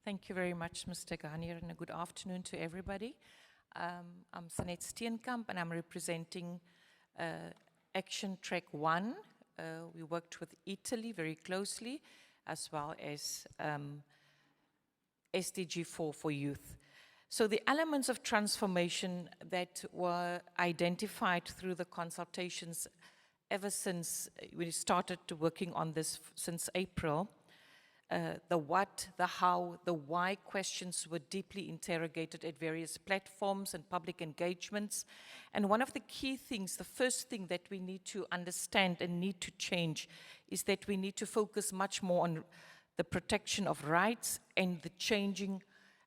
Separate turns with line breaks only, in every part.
Thank you very much, Mr. Garnier, and a good afternoon to everybody. I'm Sanet Steenkamp, and I'm representing Action Track 1. We worked with Italy very closely, as well as SDG 4 for youth. So the elements of transformation that were identified through the consultations ever since we started working on this since April, the what, the how, the why questions were deeply interrogated at various platforms and public engagements. And one of the key things, the first thing that we need to understand and need to change is that we need to focus much more on the protection of rights and the change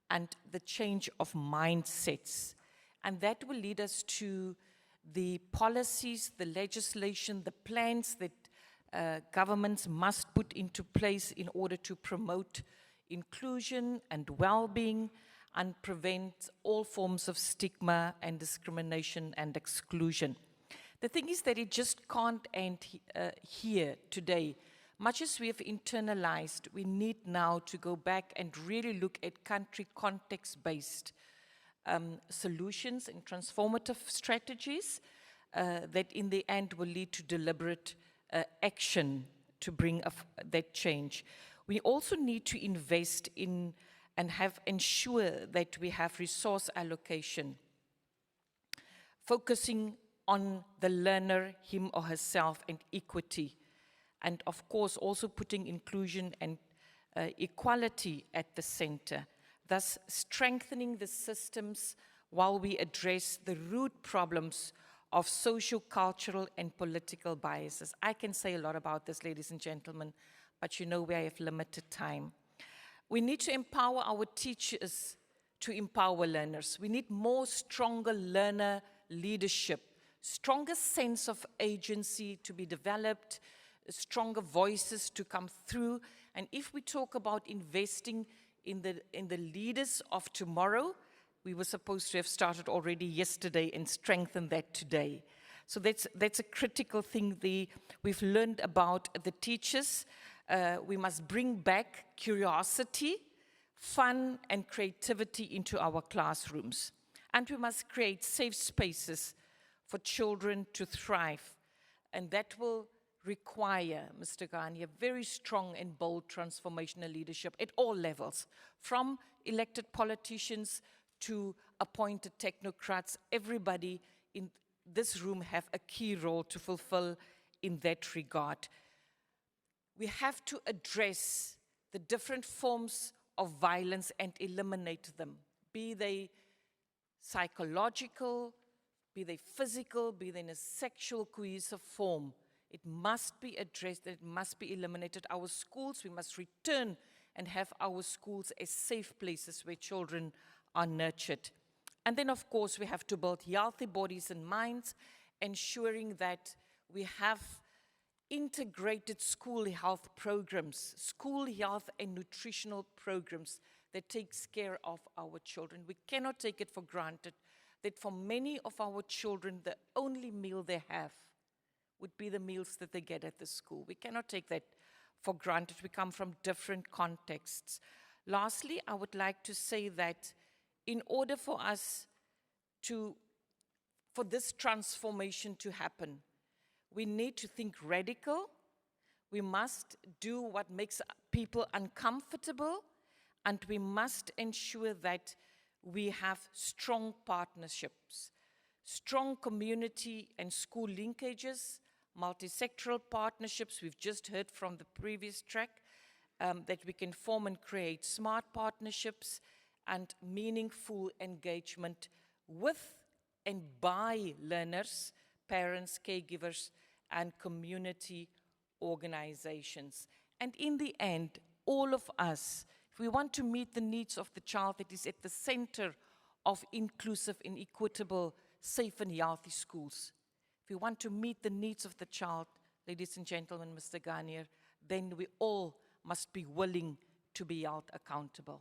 of mindsets. And that will lead us to the policies, the legislation, the plans that governments must put into place in order to promote inclusion and well-being and prevent all forms of stigma and discrimination and exclusion. The thing is that it just can't end here today. Much as we have internalized, we need now to go back and really look at country context-based solutions and transformative strategies that in the end will lead to deliberate action to bring that change. We also need to invest in and ensure that we have resource allocation, focusing on the learner, him or herself, and equity. And of course, also putting inclusion and equality at the center, thus strengthening the systems while we address the root problems of social, cultural, and political biases. I can say a lot about this, ladies and gentlemen, but you know we have limited time. We need to empower our teachers to empower learners. We need more stronger learner leadership, stronger sense of agency to be developed, stronger voices to come through. And if we talk about investing in the leaders of tomorrow, we were supposed to have started already yesterday and strengthened that today. So that's a critical thing. We've learned about the teachers. We must bring back curiosity, fun, and creativity into our classrooms. And we must create safe spaces for children to thrive. And that will require, Mr. Garnier, very strong and bold transformational leadership at all levels, from elected politicians to appointed technocrats. Everybody in this room have a key role to fulfill in that regard. We have to address the different forms of violence and eliminate them, be they psychological, be they physical, be they in a sexual cohesive form. It must be addressed, it must be eliminated. Our schools, we must return and have our schools as safe places where children are nurtured. And then, of course, we have to build healthy bodies and minds, ensuring that we have integrated school health programs, school health and nutritional programs that takes care of our children. We cannot take it for granted that for many of our children, the only meal they have would be the meals that they get at the school. We cannot take that for granted. We come from different contexts. Lastly, I would like to say that in order for us for this transformation to happen, we need to think radical. We must do what makes people uncomfortable, and we must ensure that we have strong partnerships, strong community and school linkages, multi-sectoral partnerships. We've just heard from the previous track that we can form and create smart partnerships and meaningful engagement with and by learners, parents, caregivers, and community organizations. And in the end, all of us, if we want to meet the needs of the child that is at the center of inclusive and equitable, safe and healthy schools, if we want to meet the needs of the child, ladies and gentlemen, Mr. Garnier, then we all must be willing to be held accountable.